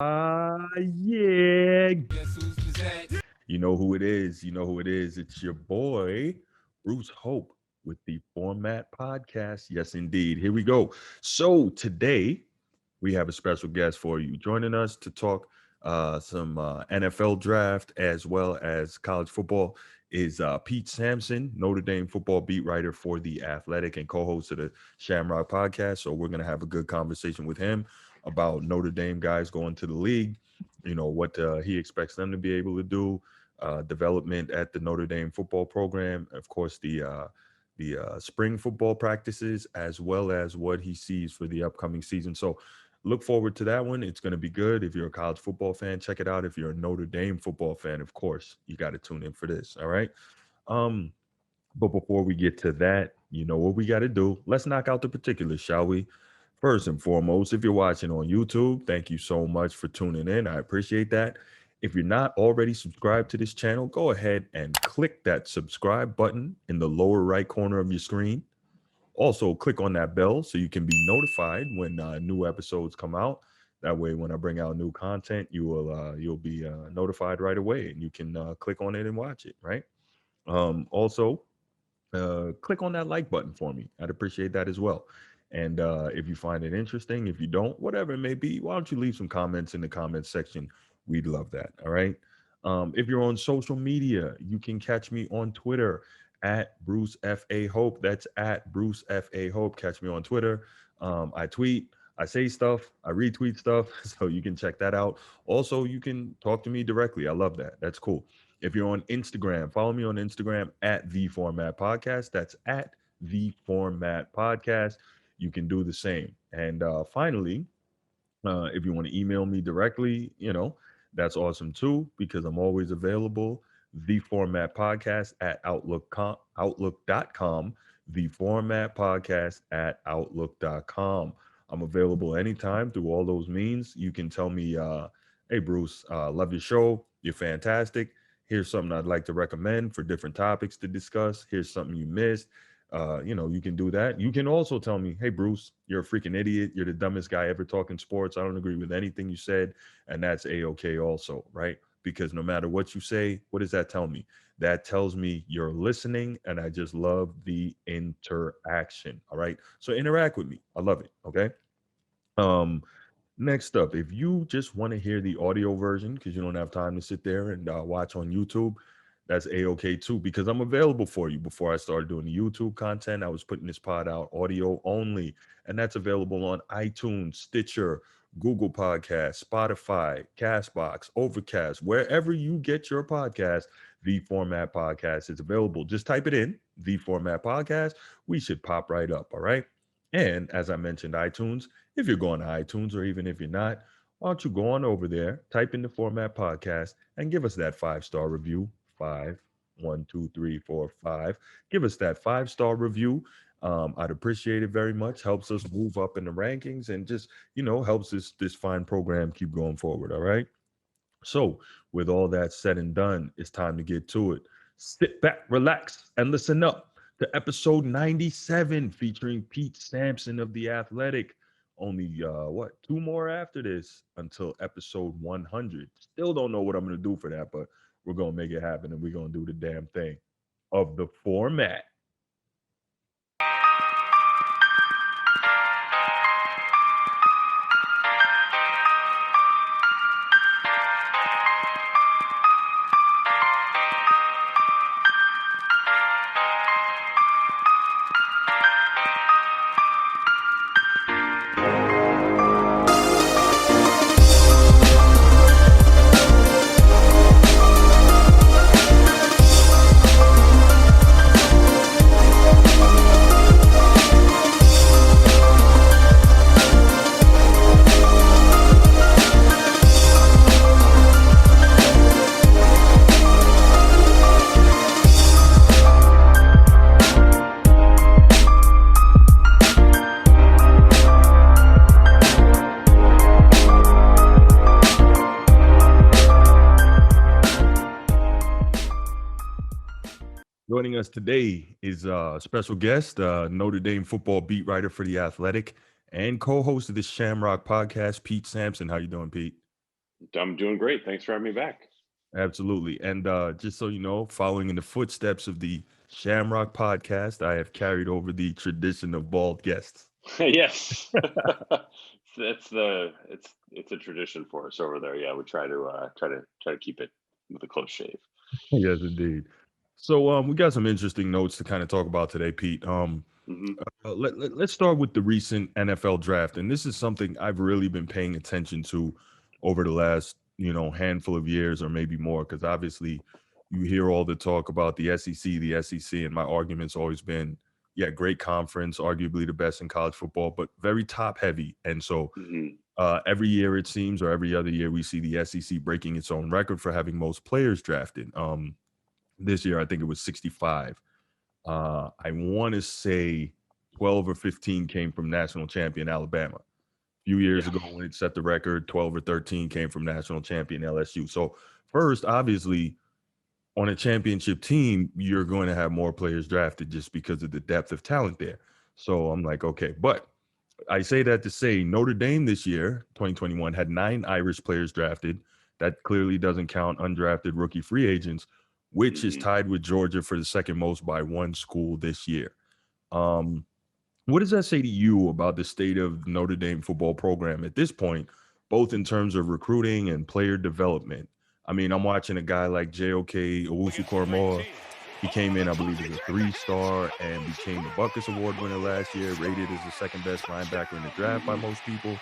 Yeah. You know who it is. You know who it is. It's your boy, Bruce Hope, with the Format Podcast. Yes, indeed. Here we go. So today we have a special guest for you joining us to talk some NFL draft as well as college football is Pete Sampson, Notre Dame football beat writer for The Athletic and co-host of the Shamrock podcast. So we're going to have a good conversation with him about Notre Dame guys going to the league, what he expects them to be able to do, development at the Notre Dame football program, of course, the spring football practices, as well as what he sees for the upcoming season. So look forward to that one. It's going to be good. If you're a college football fan, check it out. If you're a Notre Dame football fan, of course, you got to tune in for this. All right. Um, but before we get to that, you know what we got to do. Let's knock out the particulars, shall we? First and foremost, if you're watching on YouTube, thank you so much for tuning in. I appreciate that. If you're not already subscribed to this channel, go ahead and click that subscribe button in the lower right corner of your screen. Also, click on that bell so you can be notified when new episodes come out. That way, when I bring out new content, you'll be notified right away, and you can click on it and watch it. Right. Also, click on that like button for me. I'd appreciate that as well. And if you find it interesting, if you don't, whatever it may be, why don't you leave some comments in the comments section? We'd love that. All right. If you're on social media, you can catch me on Twitter at Bruce F.A. Hope. That's at Bruce F.A. Hope. Catch me on Twitter. I tweet, I say stuff, I retweet stuff. So you can check that out. Also, you can talk to me directly. I love that. That's cool. If you're on Instagram, follow me on Instagram at The Format Podcast. That's at The Format Podcast. You can do the same. And finally, if you want to email me directly, that's awesome too, because I'm always available. The Format Podcast at outlook.com. The Format Podcast at outlook.com. I'm available anytime through all those means. You can tell me, hey, Bruce, love your show. You're fantastic. Here's something I'd like to recommend for different topics to discuss. Here's something you missed. You can do that. You can also tell me, hey, Bruce, you're a freaking idiot. You're the dumbest guy ever talking sports. I don't agree with anything you said. And that's A-OK also, right? Because no matter what you say, what does that tell me? That tells me you're listening, and I just love the interaction. All right. So interact with me. I love it. Okay. Um, Next up, if you just want to hear the audio version because you don't have time to sit there and watch on YouTube, that's A-OK too, because I'm available for you. Before I started doing the YouTube content, I was putting this pod out audio only, and that's available on iTunes, Stitcher, Google Podcasts, Spotify, Castbox, Overcast, wherever you get your podcast. The Format Podcast is available. Just type it in, The Format Podcast. We should pop right up, all right? And as I mentioned, iTunes, if you're going to iTunes, or even if you're not, why don't you go on over there, type in The Format Podcast, and give us that 5-star review. 5, 1, 2, 3, 4, 5. Give us that 5-star review. I'd appreciate it very much. Helps us move up in the rankings, and just helps this fine program keep going forward. All right. So with all that said and done, it's time to get to it. Sit back, relax, and listen up to episode 97 featuring Pete Sampson of The Athletic. Only two more after this until episode 100. Still don't know what I'm gonna do for that, but we're gonna make it happen, and we're gonna do the damn thing of the format. Joining us today is a special guest, Notre Dame football beat writer for The Athletic and co-host of the Shamrock podcast, Pete Sampson. How you doing, Pete? I'm doing great. Thanks for having me back. Absolutely. And just so you know, following in the footsteps of the Shamrock podcast, I have carried over the tradition of bald guests. Yes, it's a tradition for us over there. Yeah, we try to keep it with a close shave. Yes, indeed. So we got some interesting notes to kind of talk about today, Pete. Hmm. Let's start with the recent NFL draft, and this is something I've really been paying attention to over the last handful of years or maybe more, because obviously you hear all the talk about the SEC, and my argument's always been, yeah, great conference, arguably the best in college football, but very top heavy, and so Hmm. every year it seems, or every other year, we see the SEC breaking its own record for having most players drafted. This year I think it was 65. I want to say 12 or 15 came from national champion Alabama. A few years Yeah. ago when it set the record, 12 or 13 came from national champion LSU. So first, obviously, on a championship team, you're going to have more players drafted just because of the depth of talent there. So I'm like, okay. But I say that to say Notre Dame this year, 2021, had 9 Irish players drafted. That clearly doesn't count undrafted rookie free agents, which is Hmm. tied with Georgia for the second most by one school this year. Um, what does that say to you about the state of Notre Dame football program at this point, both in terms of recruiting and player development? I mean, I'm watching a guy like JOK Owusu-Koramoah. He came in, I believe, as a 3-star and became the Buckus Award winner last year, rated as the second best linebacker in the draft by Hmm. most people.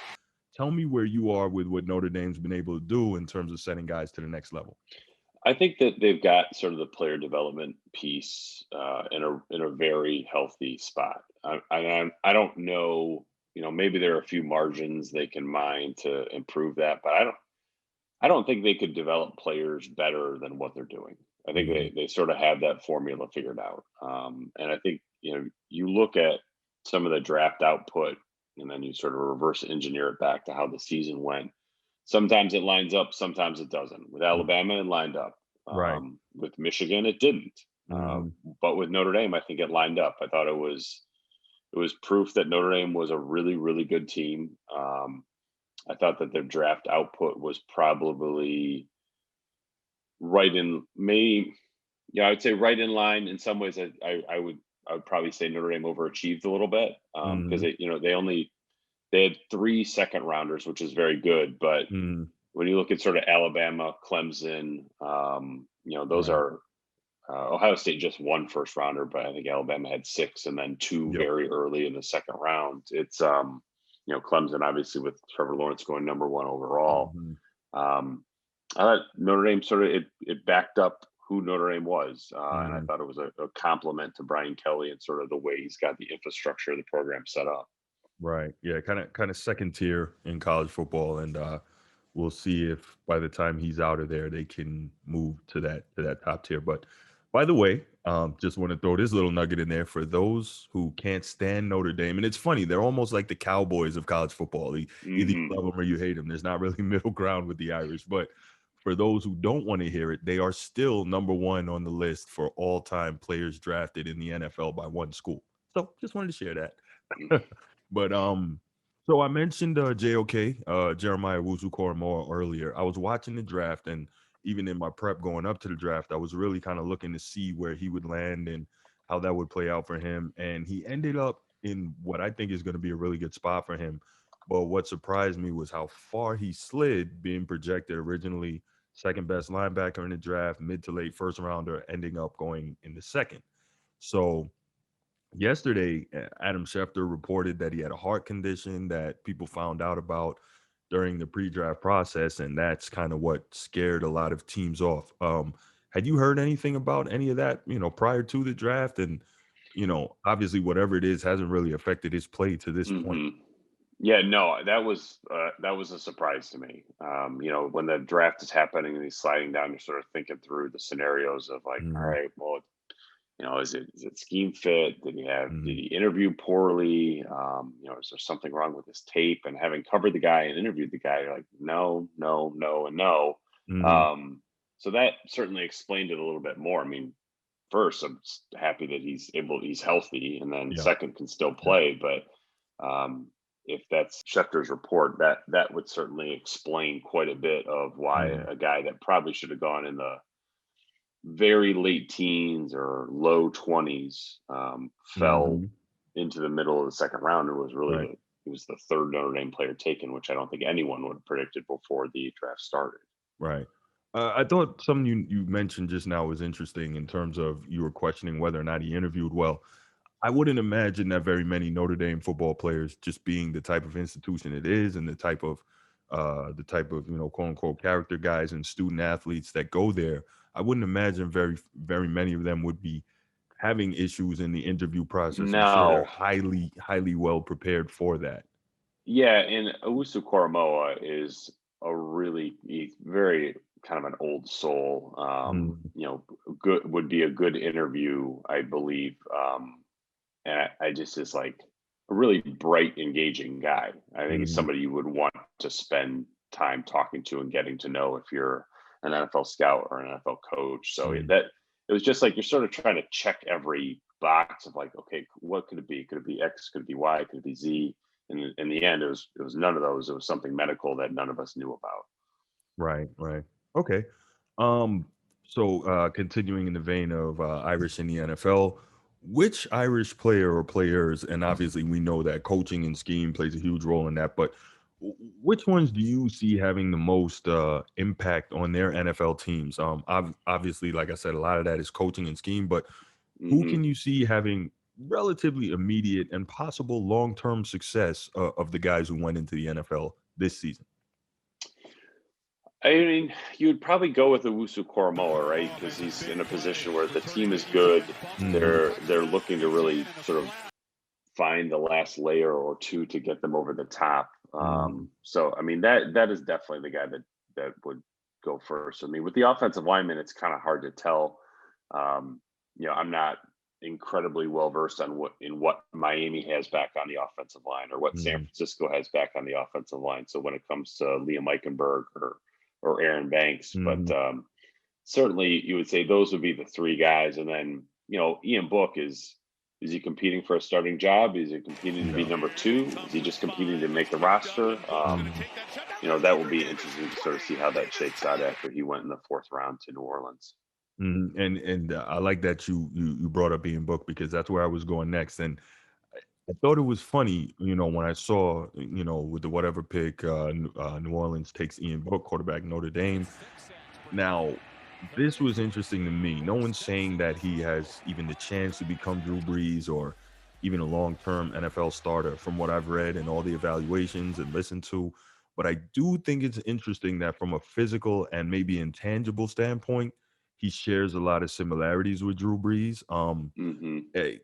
Tell me where you are with what Notre Dame's been able to do in terms of setting guys to the next level. I think that they've got sort of the player development piece in a very healthy spot. I don't know. Maybe there are a few margins they can mine to improve that, but I don't think they could develop players better than what they're doing. I think Mm-hmm. they sort of have that formula figured out. And I think, you look at some of the draft output and then you sort of reverse engineer it back to how the season went. Sometimes it lines up, sometimes it doesn't. With Alabama, it lined up. Right. With Michigan, it didn't. Uh, Mm-hmm. but with Notre Dame, I think it lined up. I thought it was proof that Notre Dame was a really, really good team. I thought that their draft output was probably right in maybe, yeah, I would say right in line. In some ways, I would probably say Notre Dame overachieved a little bit, because Mm-hmm. they had 3 second rounders, which is very good. But Mm-hmm. when you look at sort of Alabama, Clemson, those Right. are, Ohio State just 1 first rounder, but I think Alabama had 6, and then 2 Yep. very early in the second round. It's Clemson obviously with Trevor Lawrence going number 1 overall. Mm-hmm. Um, I thought Notre Dame sort of it backed up who Notre Dame was, and I Mm-hmm. thought it was a compliment to Brian Kelly and sort of the way he's got the infrastructure of the program set up. Right. Yeah, kind of second tier in college football, and we'll see if by the time he's out of there they can move to that top tier. But by the way, just want to throw this little nugget in there for those who can't stand Notre Dame. And it's funny, they're almost like the Cowboys of college football. Either you Hmm. love them or you hate them. There's not really middle ground with the Irish. But for those who don't want to hear it, they are still number one on the list for all-time players drafted in the NFL by one school. So just wanted to share that. But so I mentioned JOK, Jeremiah Wuzu Koramoah earlier. I was watching the draft, and even in my prep going up to the draft, I was really kind of looking to see where he would land and how that would play out for him. And he ended up in what I think is going to be a really good spot for him. But what surprised me was how far he slid, being projected originally second best linebacker in the draft, mid to late first rounder, ending up going in the second. So yesterday, Adam Schefter reported that he had a heart condition that people found out about during the pre-draft process, and that's kind of what scared a lot of teams off. Had you heard anything about any of that, prior to the draft? And obviously, whatever it is hasn't really affected his play to this point. Hmm. Yeah, no, that was a surprise to me. When the draft is happening and he's sliding down, you're sort of thinking through the scenarios of like, all Mm-hmm. right, well, is it scheme fit? Did Mm-hmm. he interview poorly? Is there something wrong with his tape? And having covered the guy and interviewed the guy, you're like, no, no, no, and no. Mm-hmm. Um, so that certainly explained it a little bit more. I mean, first, I'm happy that he's healthy, and then Yeah. second, can still Yeah. play. But if that's Schefter's report, that would certainly explain quite a bit of why Mm, a guy that probably should have gone in the very late teens or low 20s fell mhm, into the middle of the second round and was really right, he was the third Notre Dame player taken, which I don't think anyone would have predicted before the draft started. right. I thought something you mentioned just now was interesting in terms of you were questioning whether or not he interviewed well. I wouldn't imagine that very many Notre Dame football players, just being the type of institution it is and the type of, quote unquote character guys and student athletes that go there. I wouldn't imagine very many of them would be having issues in the interview process. I'm sure they're No, highly well prepared for that. yeah, and Owusu Koromoa is he's very kind of an old soul. Mm, Good would be a good interview, I believe. And I just is like a really bright, engaging guy. I think it's mhm, somebody you would want to spend time talking to and getting to know if you're an NFL scout or an NFL coach. So mm. that it was just like you're sort of trying to check every box of like, okay, what could it be? Could it be X? Could it be Y? Could it be Z? And in the end, it was none of those. It was something medical that none of us knew about. Right, right. Okay. Um, continuing in the vein of Irish in the NFL, which Irish player or players, and obviously we know that coaching and scheme plays a huge role in that, but which ones do you see having the most impact on their NFL teams? Obviously, like I said, a lot of that is coaching and scheme, but who Hmm. can you see having relatively immediate and possible long-term success of the guys who went into the NFL this season? I mean, you would probably go with Owusu Koromoa, right? Because he's in a position where the team is good. Mhm, They're looking to really sort of find the last layer or two to get them over the top. mhm, So I mean that is definitely the guy that would go first. I mean, with the offensive lineman, it's kind of hard to tell. Um, I'm not incredibly well versed on what Miami has back on the offensive line or what San mhm, Francisco has back on the offensive line. So when it comes to Liam Eichenberg or Aaron Banks, but mhm. certainly you would say those would be the three guys, and then Ian Book is he competing for a starting job? Is he competing to be No. number two? Is he just competing to make the roster? Mhm, That will be interesting to sort of see how that shakes out after he went in the fourth round to New Orleans. mhm, and I like that you brought up Ian Book because that's where I was going next, and I thought it was funny, when I saw, with the whatever pick, New Orleans takes Ian Book, quarterback Notre Dame. Now, this was interesting to me. No one's saying that he has even the chance to become Drew Brees or even a long-term NFL starter from what I've read and all the evaluations and listened to. But I do think it's interesting that from a physical and maybe intangible standpoint, he shares a lot of similarities with Drew Brees. Hmm. eh,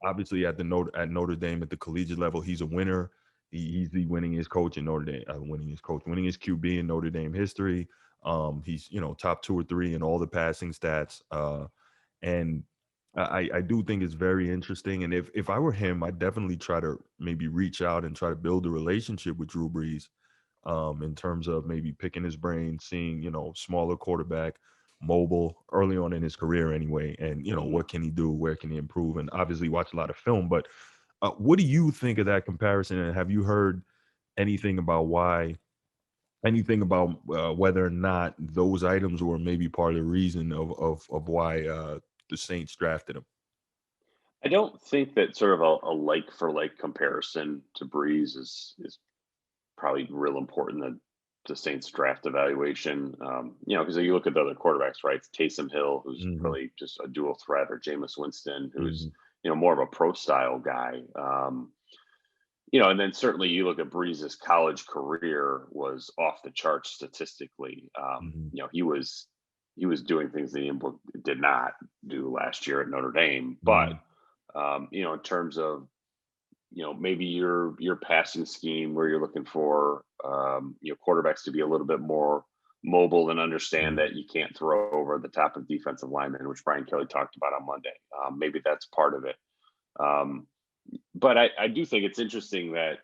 Obviously at Notre Dame at the collegiate level, he's a winner. He's the winningest coach in Notre Dame, winningest QB in Notre Dame history. He's top two or three in all the passing stats. And I do think it's very interesting. And if I were him, I'd definitely try to maybe reach out and try to build a relationship with Drew Brees, in terms of maybe picking his brain, seeing, smaller quarterback, mobile early on in his career anyway. And, what can he do? Where can he improve? And obviously watch a lot of film. But what do you think of that comparison? And have you heard anything about whether or not those items were maybe part of the reason of why the Saints drafted him? I don't think that sort of a like for like comparison to Breeze is probably real important that the Saints draft evaluation. Because you look at the other quarterbacks, right? It's Taysom Hill, who's Hmm. really just a dual threat, or Jameis Winston, who's Hmm. more of a pro style guy. And then certainly you look at Breeze's college career was off the charts statistically. Hmm. He was doing things that Ian Book did not do last year at Notre Dame, but Hmm. in terms of maybe your passing scheme where you're looking for quarterbacks to be a little bit more mobile and understand Hmm. that you can't throw over the top of defensive linemen, which Brian Kelly talked about on Monday. Maybe that's part of it. Um, but I do think it's interesting that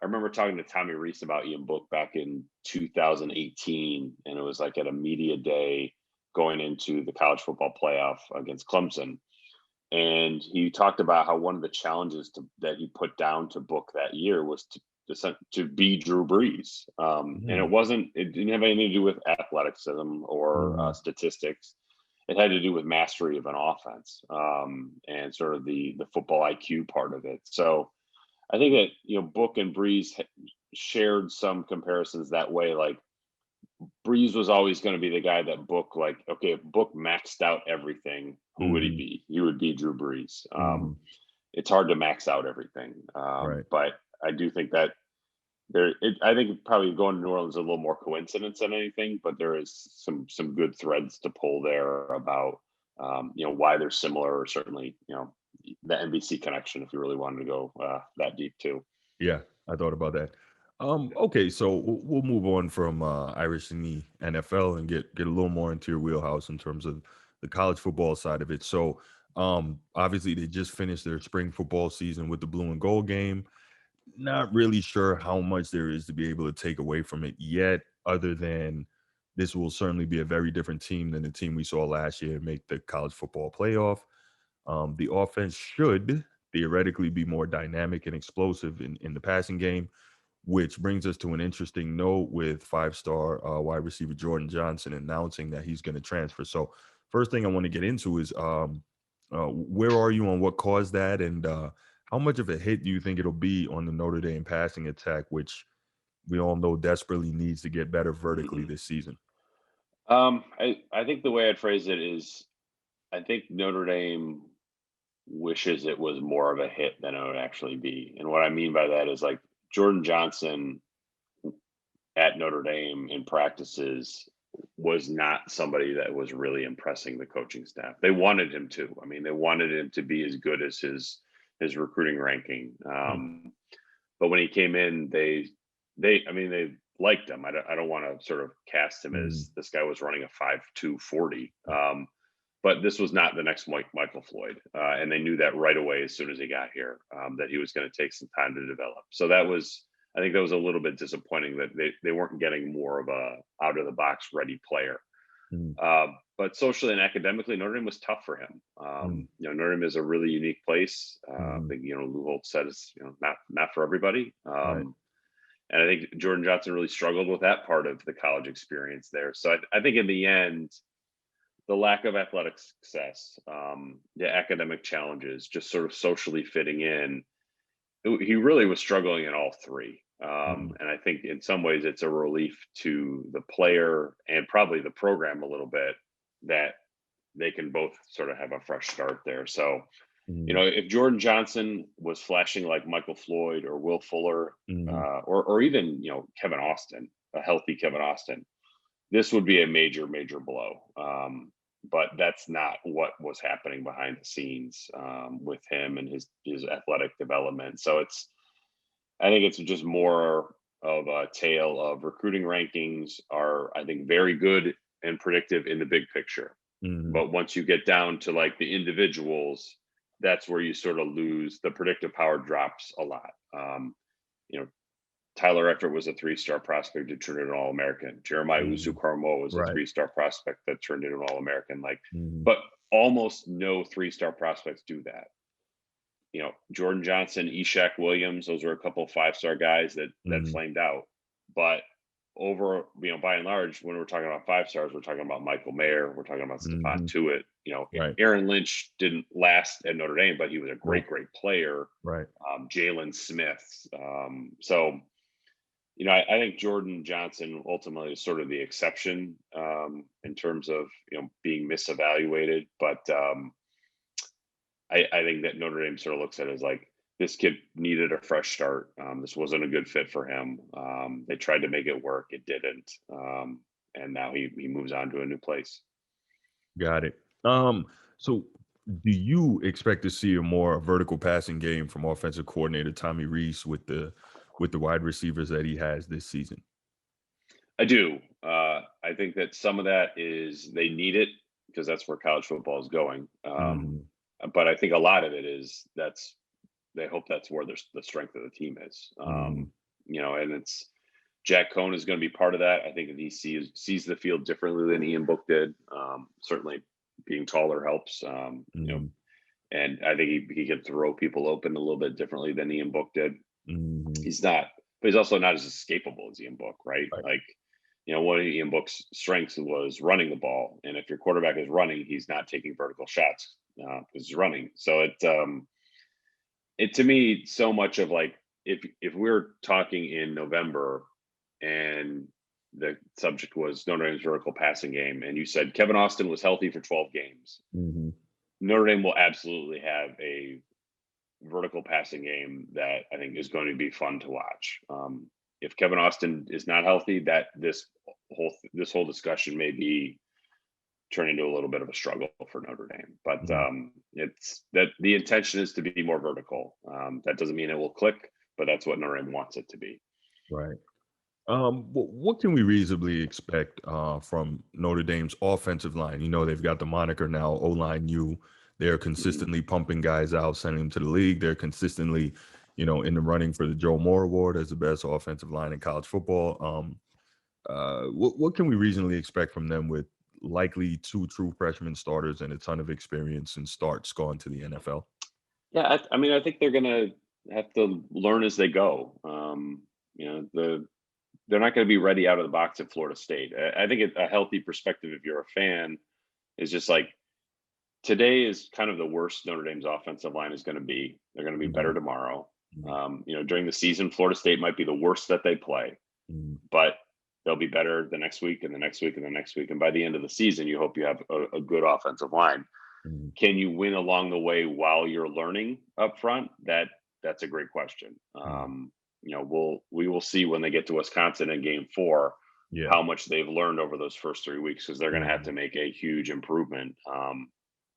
I remember talking to Tommy Reese about Ian Book back in 2018, and it was like at a media day going into the college football playoff against Clemson, and he talked about how one of the challenges that he put down to Book that year was to be Drew Brees. And Mm, it didn't have anything to do with athleticism or mhm, statistics. It had to do with mastery of an offense, and sort of the football IQ part of it. So I think that, Book and Brees shared some comparisons that way. Like, Breeze was always going to be the guy that Book, like, okay, if Book maxed out everything, who would he mhm, be? He would be Drew Brees. mhm, It's hard to max out everything, right. but I do think that I think probably going to New Orleans is a little more coincidence than anything, but there is some good threads to pull there about, why they're similar, or certainly, the NBC connection, if you really wanted to go that deep too. Yeah, I thought about that. Okay, so we'll move on from Irish in the NFL and get a little more into your wheelhouse in terms of the college football side of it. So, obviously, they just finished their spring football season with the blue and gold game. Not really sure how much there is to be able to take away from it yet, other than this will certainly be a very different team than the team we saw last year make the college football playoff. The offense should theoretically be more dynamic and explosive in the passing game, which brings us to an interesting note with five-star wide receiver Jordan Johnson announcing that he's going to transfer. So, first thing I want to get into is where are you on what caused that, and how much of a hit do you think it'll be on the Notre Dame passing attack, which we all know desperately needs to get better vertically this season? I think the way I'd phrase it is, I think Notre Dame wishes it was more of a hit than it would actually be. And what I mean by that is, like, Jordan Johnson at Notre Dame in practices was not somebody that was really impressing the coaching staff. They wanted him to. I mean, they wanted him to be as good as his recruiting ranking. Mm, But when he came in, I mean, they liked him. I don't want to sort of cast him mm, as this guy was running a 5.240. But this was not the next Michael Floyd, and they knew that right away as soon as he got here, that he was going to take some time to develop. So I think that was a little bit disappointing that they weren't getting more of a out of the box ready player. mm, But socially and academically, Notre Dame was tough for him. mm, Notre Dame is a really unique place. I mhm, think, Lou Holtz said it's, not for everybody. right. And I think Jordan Johnson really struggled with that part of the college experience there. So I think in the end, the lack of athletic success, the academic challenges, just sort of socially fitting in, he really was struggling in all three. Mm, And I think in some ways it's a relief to the player and probably the program a little bit, that they can both sort of have a fresh start there. So, mm, if Jordan Johnson was flashing like Michael Floyd or Will Fuller, mhm, or even, Kevin Austin, a healthy Kevin Austin, this would be a major, major blow. But that's not what was happening behind the scenes, with him and his athletic development. So I think it's just more of a tale of recruiting rankings are, I think, very good and predictive in the big picture. mhm, But once you get down to like the individuals, that's where you sort of lose the predictive power drops a lot. You know, Tyler Eckert was a three-star prospect who turned into an All-American. Jeremiah mhm, Usu-Karmo was a right. three-star prospect that turned into an All-American. Like, Mhm, but almost no three-star prospects do that. Jordan Johnson, Eshak Williams, those are a couple of five-star guys that mhm, flamed out. But over, by and large, when we're talking about five stars, we're talking about Michael Mayer, we're talking about Stephon mhm, Tuitt. right. Aaron Lynch didn't last at Notre Dame, but he was a great, Nope. great player. Right. Jalen Smith. So I think Jordan Johnson ultimately is sort of the exception, in terms of being misevaluated. But I think that Notre Dame sort of looks at it as like, this kid needed a fresh start. This wasn't a good fit for him. They tried to make it work, it didn't, and now he moves on to a new place. Got it. So do you expect to see a more vertical passing game from offensive coordinator Tommy Rees with the wide receivers that he has this season? I do. I think that some of that is they need it because that's where college football is going. Mhm, But I think a lot of it is they hope that's where the strength of the team is. mhm, And it's Jack Cohn is going to be part of that. I think that he sees the field differently than Ian Book did. Certainly, being taller helps. mhm, And I think he can throw people open a little bit differently than Ian Book did. mhm, He's not but he's also not as escapable as Ian Book, right? Right. Like, one of Ian Book's strengths was running the ball, and if your quarterback is running, he's not taking vertical shots because he's running. So it to me so much of like if we're talking in November and the subject was Notre Dame's vertical passing game, and you said Kevin Austin was healthy for 12 games, Mhm. Notre Dame will absolutely have a vertical passing game that I think is going to be fun to watch. If Kevin Austin is not healthy, that this whole discussion may be turn into a little bit of a struggle for Notre Dame. But Mhm. it's that the intention is to be more vertical. That doesn't mean it will click, but that's what Notre Dame wants it to be. Right. What can we reasonably expect from Notre Dame's offensive line? They've got the moniker now, O-line U. They're Mhm. consistently pumping guys out, sending them to the league. They're consistently, in the running for the Joe Moore Award as the best offensive line in college football. What can we reasonably expect from them with likely two true freshman starters and a ton of experience and starts going to the NFL? Yeah, I mean, I think they're going to have to learn as they go. They're not going to be ready out of the box at Florida State. I think a healthy perspective, if you're a fan, is just like today is kind of the worst Notre Dame's offensive line is going to be. They're going to be better Mhm. tomorrow. Mhm. During the season, Florida State might be the worst that they play, Mhm. but they'll be better the next week and the next week and the next week. And by the end of the season, you hope you have a good offensive line. Mhm. Can you win along the way while you're learning up front? That's a great question. Mhm. We will see when they get to Wisconsin in Game 4 Yeah. how much they've learned over those first 3 weeks because they're going to have Mhm. to make a huge improvement.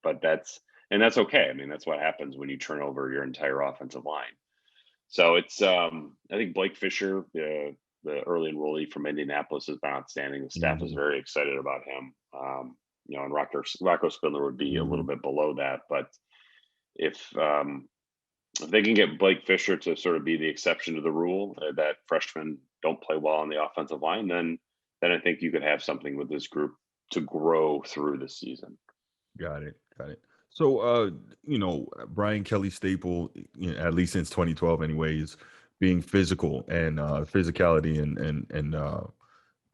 But that's okay. I mean, that's what happens when you turn over your entire offensive line. So it's I think Blake Fisher, the early enrollee from Indianapolis, has been outstanding. The staff is Mhm. very excited about him. And Rocco Spindler would be a little Mhm. bit below that, but if if they can get Blake Fisher to sort of be the exception to the rule that freshmen don't play well on the offensive line, then I think you could have something with this group to grow through the season. Got it. Got it. So, Brian Kelly staple, at least since 2012, anyways, being physical and physicality and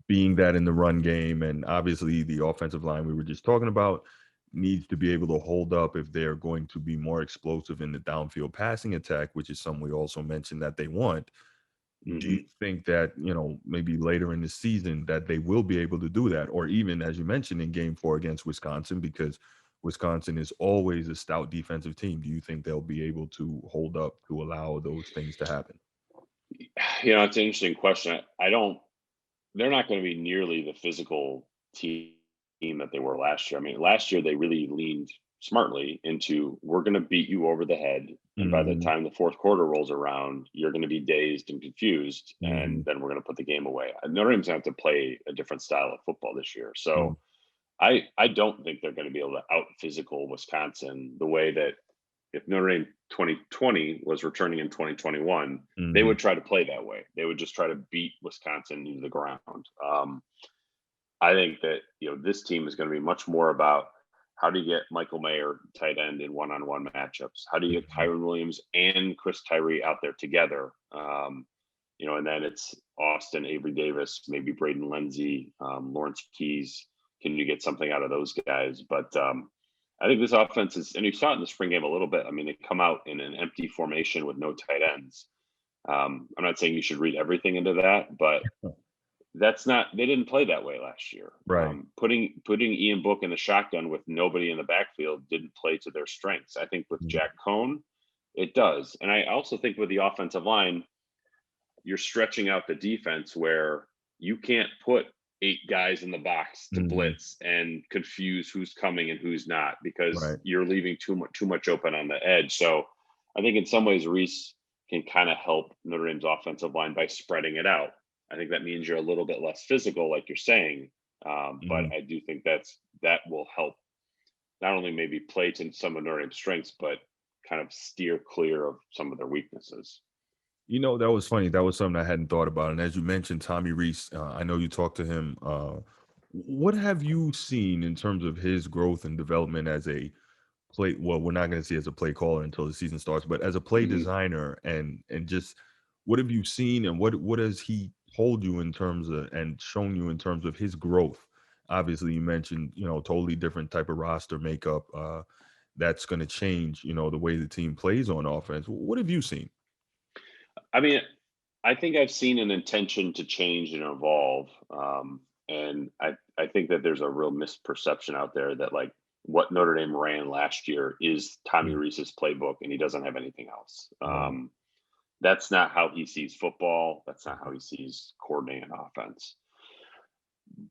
being that in the run game, and obviously the offensive line we were just talking about needs to be able to hold up if they're going to be more explosive in the downfield passing attack, which is something we also mentioned that they want. Do you Hmm. think that, maybe later in the season that they will be able to do that? Or even as you mentioned in game 4 against Wisconsin, because Wisconsin is always a stout defensive team. Do you think they'll be able to hold up to allow those things to happen? It's an interesting question. I don't. They're not going to be nearly the physical team that they were last year. I mean, last year they really leaned smartly into we're going to beat you over the head, and by the Mhm. time the fourth quarter rolls around, you're going to be dazed and confused, and Mhm. then we're going to put the game away. Notre Dame's going to have to play a different style of football this year, Mhm. so I don't think they're going to be able to out physical Wisconsin the way that if Notre Dame 2020 was returning in 2021, they Mhm. would try to play that way. They would just try to beat Wisconsin into the ground. I think that this team is going to be much more about how do you get Michael Mayer tight end in one-on-one matchups? How do you get Mhm. Kyron Williams and Chris Tyree out there together? And then it's Austin, Avery Davis, maybe Braden Lenzy, Lawrence Keys. Can you get something out of those guys? But I think this offense is, and you saw it in the spring game a little bit. I mean, they come out in an empty formation with no tight ends. I'm not saying you should read everything into that, but that's not. They didn't play that way last year. Right. Putting Ian Book in the shotgun with nobody in the backfield didn't play to their strengths. I think with Mhm. Jack Cohn, it does, and I also think with the offensive line, you're stretching out the defense where you can't put 8 guys in the box to Mhm. blitz and confuse who's coming and who's not because Right. you're leaving too much open on the edge. So I think in some ways Reese can kind of help Notre Dame's offensive line by spreading it out. I think that means you're a little bit less physical, like you're saying, but Mhm. I do think that will help not only maybe play to some of Notre Dame's strengths, but kind of steer clear of some of their weaknesses. That was funny. That was something I hadn't thought about. And as you mentioned, Tommy Reese, I know you talked to him. What have you seen in terms of his growth and development as a well, we're not going to see as a play caller until the season starts, but as a play Mhm. designer and just what have you seen, and what has he told you in terms of and shown you in terms of his growth? Obviously, you mentioned totally different type of roster makeup. That's going to change the way the team plays on offense. What have you seen? I mean, I think I've seen an intention to change and evolve, and I think that there's a real misperception out there that like what Notre Dame ran last year is Tommy Mm, Rees's playbook, and he doesn't have anything else. right. That's not how he sees football. That's not how he sees coordinating offense.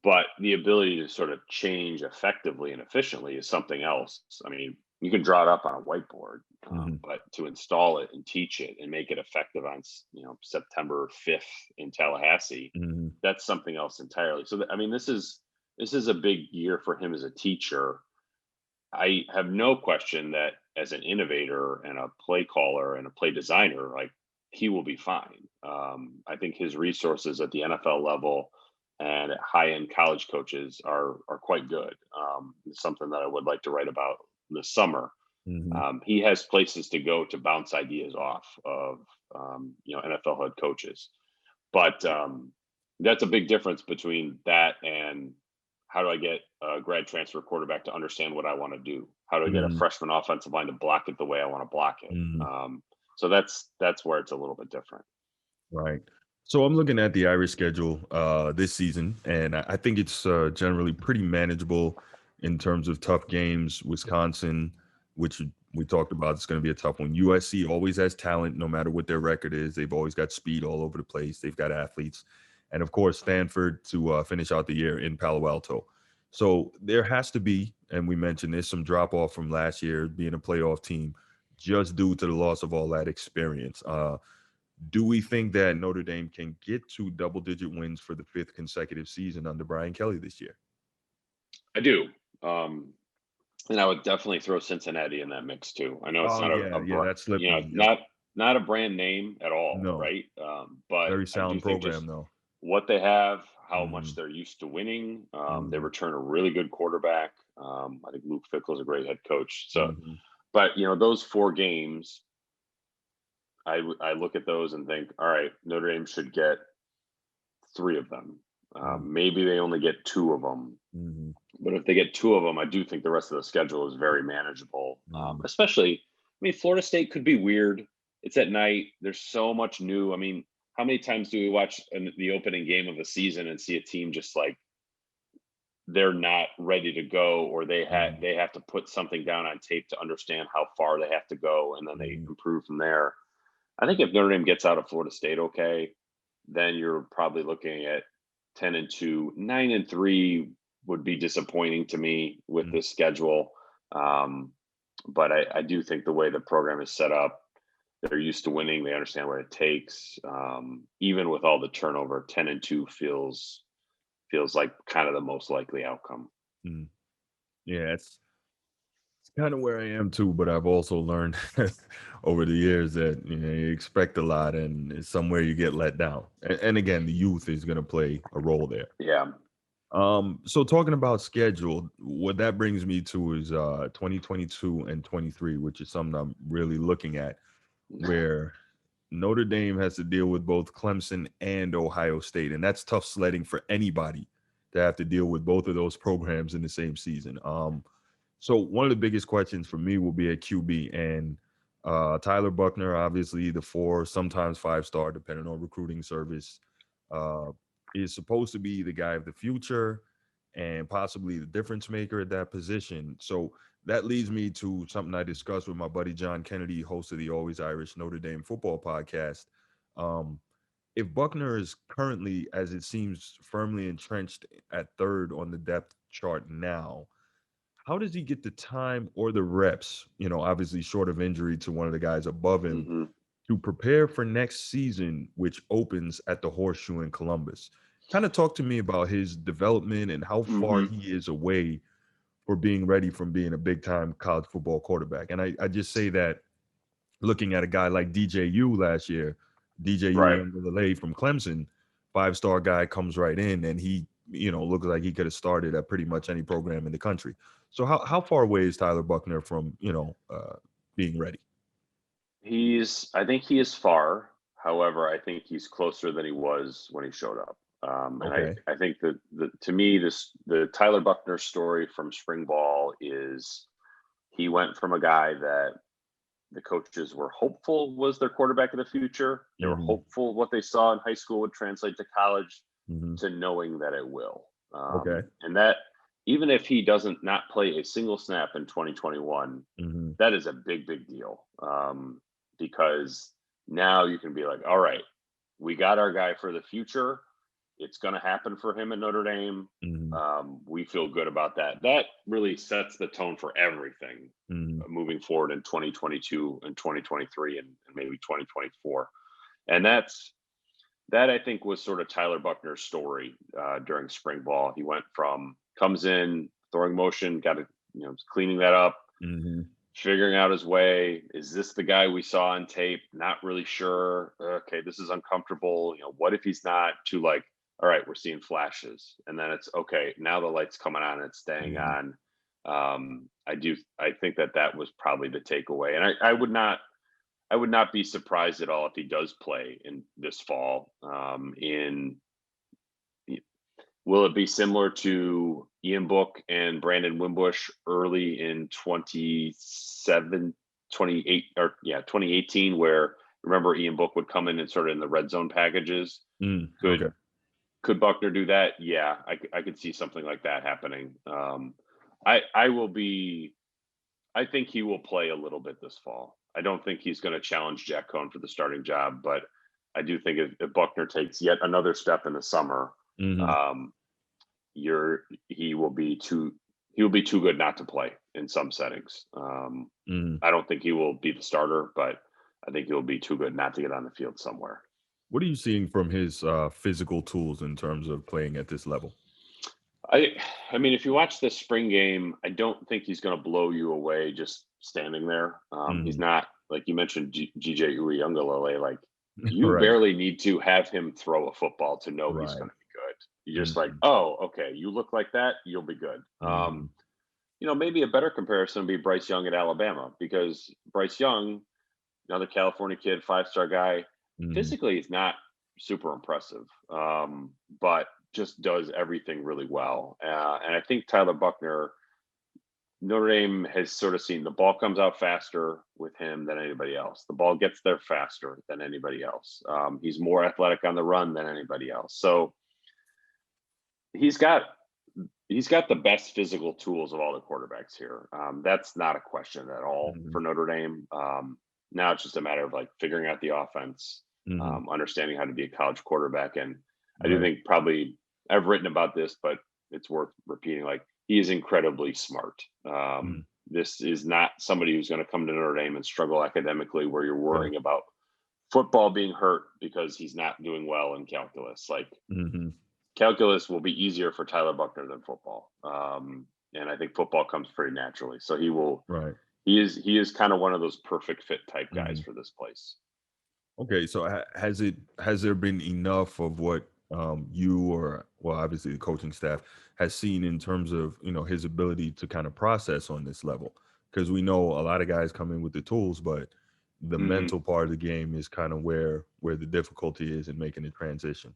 But the ability to sort of change effectively and efficiently is something else. I mean, you can draw it up on a whiteboard, Hmm. but to install it and teach it and make it effective on September 5th in Tallahassee, Hmm. that's something else entirely. So I mean, this is a big year for him as a teacher. I have no question that as an innovator and a play caller and a play designer, like he will be fine. I think his resources at the NFL level and at high end college coaches are quite good. It's something that I would like to write about this summer. Hmm. He has places to go to bounce ideas off of NFL head coaches, but that's a big difference between that and how do I get a grad transfer quarterback to understand what I want to do? How do I get a Hmm. freshman offensive line to block it the way I want to block it? Hmm. So that's where it's a little bit different. Right. So I'm looking at the Irish schedule this season, and I think it's generally pretty manageable in terms of tough games. Wisconsin, which we talked about, it's going to be a tough one. USC always has talent, no matter what their record is. They've always got speed all over the place. They've got athletes, and of course Stanford to finish out the year in Palo Alto. So there has to be, and we mentioned there's some drop off from last year being a playoff team, just due to the loss of all that experience. Do we think that Notre Dame can get to double digit wins for the fifth consecutive season under Brian Kelly this year? I do. Um, and I would definitely throw Cincinnati in that mix too. I know it's Oh not yeah, yeah, that slipped me. Yep. not a brand name at all, No, right? But very I do sound think program just though. what they have, how much Hmm. they're used to winning. They Hmm. return a really good quarterback. I think Luke Fickle is a great head coach. So, Hmm. but those 4 games, I look at those and think, all right, Notre Dame should get 3 of them. Maybe they only get 2 of them. Hmm. But if they get 2 of them, I do think the rest of the schedule is very manageable. Hmm. Especially, I mean, Florida State could be weird. It's at night. There's so much new. I mean, how many times do we watch the opening game of the season and see a team just like they're not ready to go, or Hmm. they have to put something down on tape to understand how far they have to go, and then they Hmm. improve from there. I think if Notre Dame gets out of Florida State okay, then you're probably looking at 10-2. 9-3 would be disappointing to me with this schedule. Um, but I do think the way the program is set up, they're used to winning. They understand what it takes. Even with all the turnover, 10-2 feels like kind of the most likely outcome. Hmm. Yeah, it's kind of where I am too, but I've also learned over the years that you expect a lot, and it's somewhere you get let down. And again, the youth is going to play a role there. Yeah. So talking about schedule, what that brings me to is 2022 and 23, which is something I'm really looking at, where Notre Dame has to deal with both Clemson and Ohio State, and that's tough sledding for anybody to have to deal with both of those programs in the same season. So one of the biggest questions for me will be at QB, and Tyler Buckner, obviously the 4, sometimes 5-star, depending on recruiting service, uh, is supposed to be the guy of the future and possibly the difference maker at that position. So that leads me to something I discussed with my buddy John Kennedy, host of the Always Irish Notre Dame football podcast. Um, if Buckner is currently, as it seems, firmly entrenched at third on the depth chart now, how does he get the time or the reps, obviously short of injury to one of the guys above him, Hmm. to prepare for next season, which opens at the Horseshoe in Columbus? Kind of talk to me about his development and how far Hmm. he is away for being ready from being a big time college football quarterback. And I just say that looking at a guy like DJU last year, DJU Right. Young from Clemson, 5-star guy comes right in and he, looks like he could have started at pretty much any program in the country. So how far away is Tyler Buckner from, being ready? I think he is far. I However, I think he's closer than he was when he showed up. And Okay. I think that to me, the Tyler Buckner story from spring ball is he went from a guy that the coaches were hopeful was their quarterback of the future. They were Hmm. hopeful what they saw in high school would translate to college, Hmm. to knowing that it will. Okay. And that even if he doesn't not play a single snap in 2021, Hmm. that is a big, big deal. Because now you can be like, all right, we got our guy for the future. It's going to happen for him at Notre Dame. Hmm. We feel good about that. That really sets the tone for everything Hmm. moving forward in 2022 and 2023 and maybe 2024. And that I think was sort of Tyler Buckner's story during spring ball. He went from comes in throwing motion, got to cleaning that up, Hmm. figuring out his way. Is this the guy we saw on tape? Not really sure. Okay, this is uncomfortable. What if he's not? To like, all right, we're seeing flashes, and then it's okay. Now the light's coming on, and it's staying Hmm. on. I think that was probably the takeaway, and I would not be surprised at all if he does play in this fall. Will it be similar to Ian Book and Brandon Wimbush early in 2018, where remember Ian Book would come in and sort of in the red zone packages? Okay. Could Buckner do that? Yeah, I could see something like that happening. I will be. I think he will play a little bit this fall. I don't think he's going to challenge Jack Cohn for the starting job, but I do think if Buckner takes yet another step in the summer, Hmm. um, you're he will be too good not to play in some settings. Hmm. I don't think he will be the starter, but I think he'll be too good not to get on the field somewhere. What are you seeing from his physical tools in terms of playing at this level? I I mean, if you watch this spring game, I don't think he's going to blow you away just standing there. He's Hmm. not like you mentioned GJ Uyunglele. Like you Right. barely need to have him throw a football to know he's going Right. to be good. You're just like, Hmm. oh, okay, you look like that, you'll be good. Hmm. Maybe a better comparison would be Bryce Young at Alabama because Bryce Young, another California kid, 5-star guy, Hmm. physically he's not super impressive, but just does everything really well. And I think Tyler Buckner, Notre Dame has sort of seen the ball comes out faster with him than anybody else. The ball gets there faster than anybody else. He's more athletic on the run than anybody else. So he's got he's got the best physical tools of all the quarterbacks here. That's not a question at all Hmm. for Notre Dame. Now it's just a matter of like figuring out the offense, Hmm. understanding how to be a college quarterback. And I do Right. think probably I've written about this, but it's worth repeating. Like he is incredibly smart. Mm. This is not somebody who's going to come to Notre Dame and struggle academically, where you're Okay. worrying about football being hurt because he's not doing well in calculus. Like Hmm. calculus will be easier for Tyler Buckner than football. And I think football comes pretty naturally. So he will. Right. He is kind of one of those perfect fit type guys Hmm. for this place. Okay. So has there been enough of what you or well obviously the coaching staff has seen in terms of his ability to kind of process on this level? Because we know a lot of guys come in with the tools, but the Hmm. mental part of the game is kind of where the difficulty is in making the transition.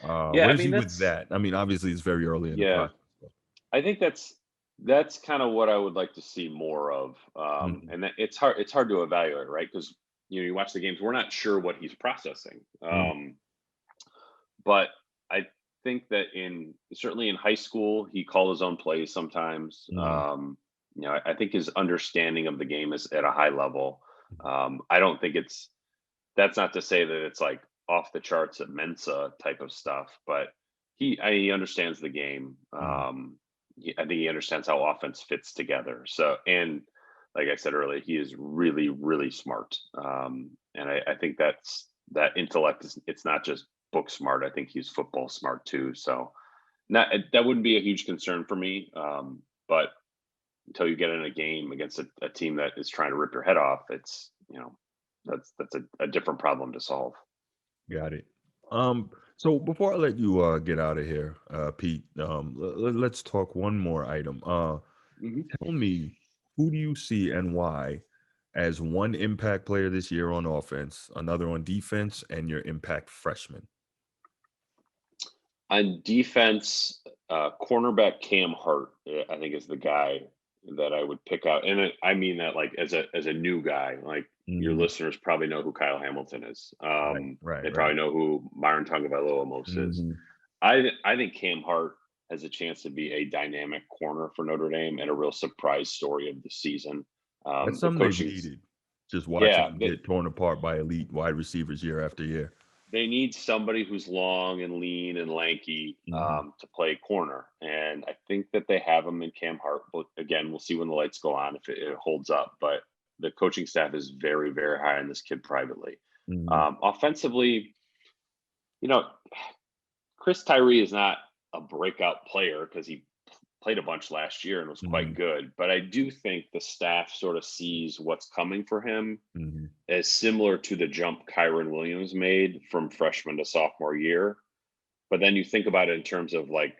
Yeah, Where I is mean he with that's that? I mean, obviously it's very early in the yeah. process. So. I think that's kind of what I would like to see more of. Mhm. And that it's hard to evaluate, right? Because you watch the games, we're not sure what he's processing. Mm. But I think that in certainly in high school, he called his own plays sometimes. Mm. I think his understanding of the game is at a high level. I don't think that's not to say that it's like off the charts at Mensa type of stuff, but he understands the game. Mm. I think he understands how offense fits together. So, and like I said earlier, he is really, really smart. And I think that intellect is it's not just book smart. I think he's football smart too. So, not that wouldn't be a huge concern for me. But until you get in a game against a team that is trying to rip your head off, it's that's a different problem to solve. Got it. So before I let you get out of here, Pete, let's talk one more item. Mhm. Tell me, who do you see and why as one impact player this year on offense, another on defense, and your impact freshman. On defense, cornerback Cam Hart, I think is the guy that I would pick out, and I mean that like as a new guy. Like your Mhm. listeners probably know who Kyle Hamilton is. Right, right, They right. probably know who Myron Tagovailoa is. Mhm. I think Cam Hart has a chance to be a dynamic corner for Notre Dame and a real surprise story of the season. That's The something they've coaching's needed. Just watching yeah, them get torn apart by elite wide receivers year after year. they need somebody who's long and lean and lanky Mhm. to play corner, and I think that they have him in Cam Hart. But again, we'll see when the lights go on if it holds up. But the coaching staff is very, very high on this kid privately. Mhm. Offensively, you know, Chris Tyree is not a breakout player because he played a bunch last year and was quite Mhm. good. But I do think the staff sort of sees what's coming for him Mhm. as similar to the jump Kyron Williams made from freshman to sophomore year. But then you think about it in terms of like,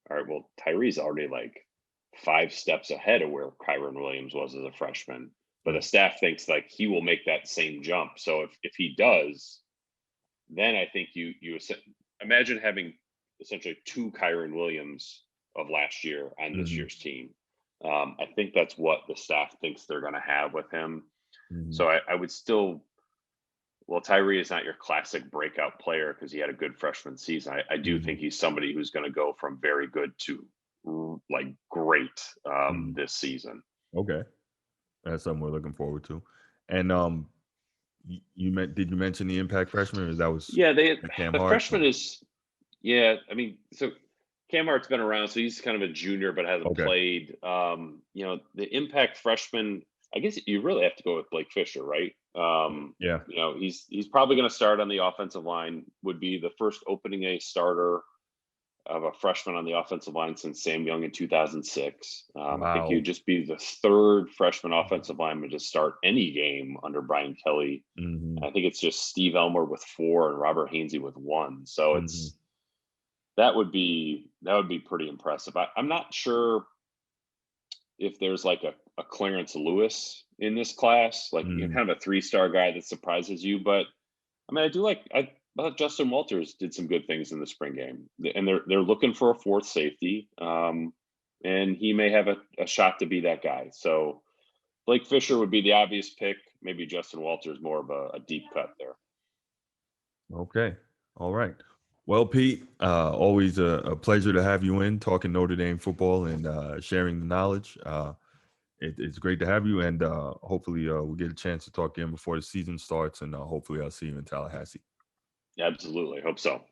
all right, well, Tyree's already like 5 steps ahead of where Kyron Williams was as a freshman. But the Right. staff thinks like he will make that same jump. So if he does, then I think imagine having essentially two Kyron Williams of last year on this Mhm. year's team. I think that's what the staff thinks they're going to have with him. Mhm. So I would still, well, Tyree is not your classic breakout player because he had a good freshman season. I do think Mhm. he's somebody who's going to go from very good to like great Mhm. this season. Okay. That's something we're looking forward to. And did you mention the impact freshman, or that was Yeah, Cam the Hart? freshman is yeah. I mean, so Cam Hart's been around, so he's kind of a junior, but hasn't Okay. played. The impact freshman. I guess you really have to go with Blake Fisher, right? Yeah. He's probably going to start on the offensive line. Would be the first opening a starter of a freshman on the offensive line since Sam Young in 2006. I think he Wow. would just be the third freshman offensive lineman to start any game under Brian Kelly. Mhm. I think it's just Steve Elmer with 4 and Robert Hainsey with 1. So Mhm. that would be pretty impressive. I'm not sure if there's like a Clarence Lewis in this class, like Mhm. kind of a 3-star guy that surprises you. But I mean, I thought Justin Walters did some good things in the spring game, and they're looking for a fourth safety, and he may have a shot to be that guy. So Blake Fisher would be the obvious pick. Maybe Justin Walters more of a deep cut there. Okay. All right. Well, Pete, always a pleasure to have you in talking Notre Dame football and sharing the knowledge. It's great to have you, and hopefully we'll get a chance to talk again before the season starts, and hopefully I'll see you in Tallahassee. Absolutely, hope so.